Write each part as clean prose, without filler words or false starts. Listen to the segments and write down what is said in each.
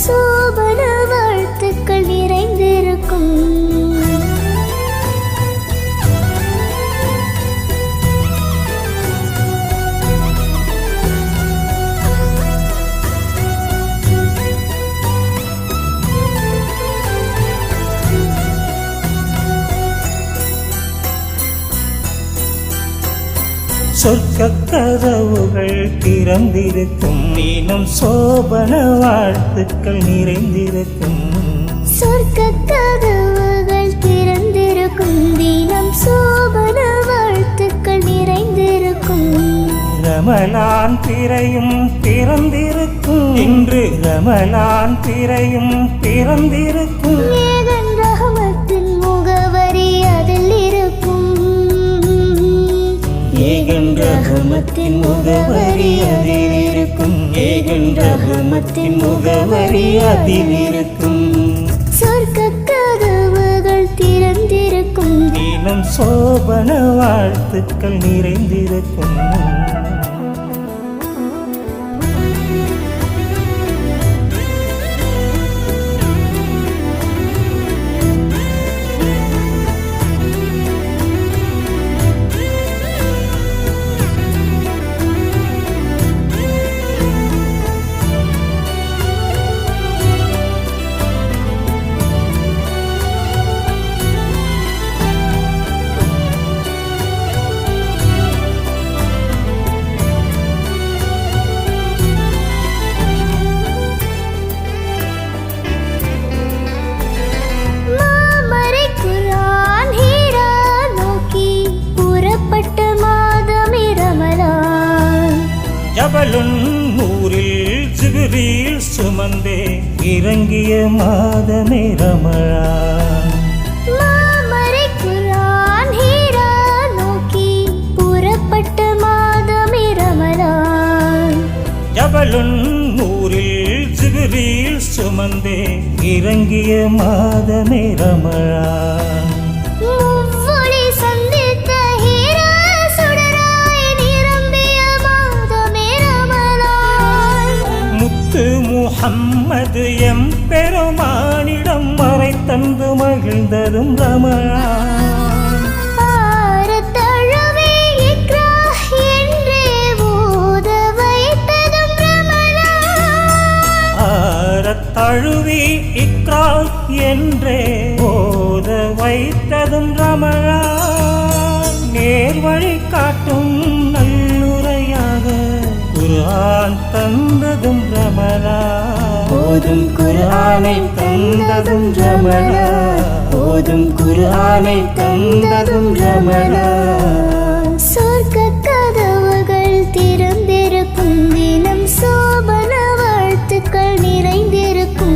சோபன வாழ்த்துக்கள் நிறைந்திருக்கும். சொர்க்கக் கதவுகள் திறந்திருக்கும், தினம் சோபன வாழ்த்துக்கள் நிறைந்திருக்கும். சொர்க்கக் கதவுகள் திறந்திருக்கும், தினம் சோபன வாழ்த்துக்கள் நிறைந்திருக்கும். ரமலான் பிறையும் பிறந்திருக்கும், இன்று ரமலான் பிறையும் பிறந்திருக்கும். ஏகன் ரஹமத்தின் முகவரி அதில் இருக்கும். ஏகன் ரஹமத்தின் முகவரி அதில் இருக்கும். ஏகன் ரஹமத்தின் முகவரி அதில் இருக்கும். சொர்க்கக் கதவுகள் திறந்திருக்கும், தினம் சோபன வாழ்த்துக்கள் நிறைந்திருக்கும். ஜபலுன் நூரில் ஜிப்ரீல் சுமந்தே இறங்கிய மாதமே ரமலான். மாமரை குர்ஆன் ஹீரா நோக்கி புறப்பட்ட மாதமே ரமலான். ஜபலுன் நூரில் ஜிப்ரீல் சுமந்தே இறங்கிய மாதமே ரமலான். முஹம்மது எம் பெருமானிடம் மறை தந்து மகிழ்ந்ததும் ரமலான். ஆரத்தழுவி இக்ரா என்றே ஓத வைத்ததும் ரமலான். ஆரத்தழுவி இக்ரா என்றே ஓத வைத்ததும் ரமலான். நேர்வழி காட்டும் நல்லுரையாக குர்ஆன் தந்ததும் ரமலான். ஓதும் குர்ஆனை தந்ததும் ரமலான். ஓதும் குர்ஆனை தந்ததும் ரமலான். சொர்க்கக் கதவுகள் திறந்திருக்கும், தினம் சோபன வாழ்த்துக்கள் நிறைந்திருக்கும்.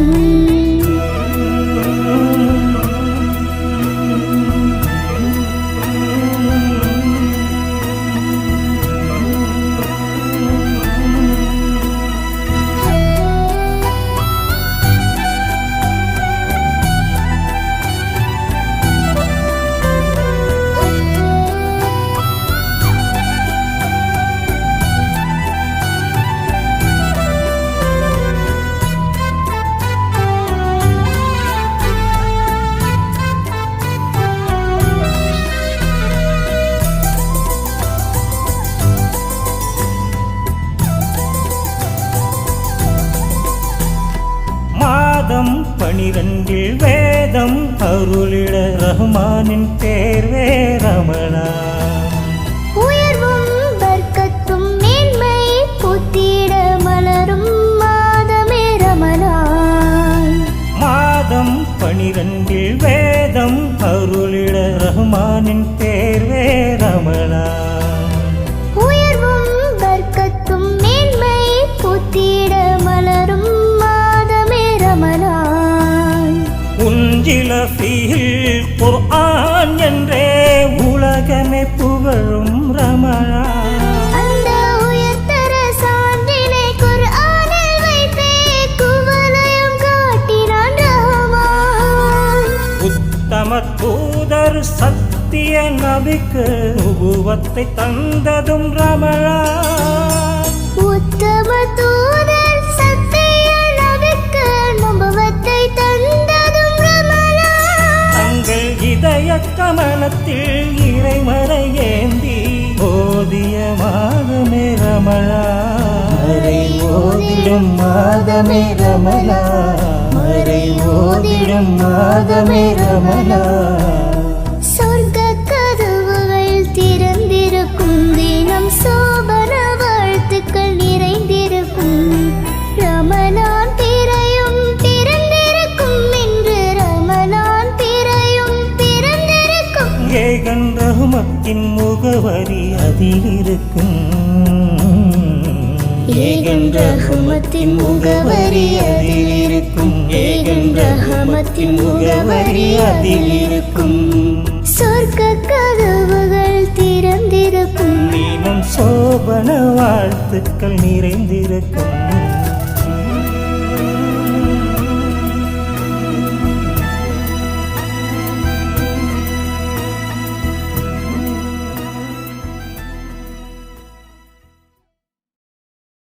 மாதம் 12 வேதம் அருளிட ரஹ்மானின் தேர்வே ரமலான். உயர்வும் பர்க்கத்தும் மேன்மை புத்திட மலரும் மாதமே ரமலான். மாதம் 12 வேதம் அருளிட ரஹ்மானின் தேர்வே ரமலான். உயர்வும் பர்க்கத்தும் மேன்மை புத்திட மலரும் மாதமே ரமலான். உஞ்சில ஃபீஹில் குர்ஆன் என்றே உலகமே புகழும் ரமலான். அந்த உயர்தர சான்றினை குர்ஆனில் வைத்தே குவலயம் காட்டினான் ரஹ்மான். உத்தம தூதர் சத்திய நபிக்கு நுபுவத்தை தந்ததும் ரமலான். உத்தம தூதர் சத்திய நபிக்கு ஓதிடும் மாதமே ரமலா, மறை ஓதிடும் மாதமே ரமலா. சொர்க்க கதவுகள் திறந்திருக்கும் தினம், சோபன வாழ்த்துக்கள் நிறைந்திருக்கும். ரமலான் பிறையும் பிறந்திருக்கும் இன்று, ரமலான் பிறையும் பிறந்திருக்கும். ஏகன் ரஹ்மத்தின் முகவரி அதில் இருக்கும். ஏகன் ரஹ்மத்தின் முகவரி அதில் இருக்கும். ஏகன் ரஹ்மத்தின் முகவரி அதில் இருக்கும். சொர்க்க கதவுகள் திறந்திருக்கும் தினம் சோபன வாழ்த்துக்கள் நிறைந்திருக்கும்.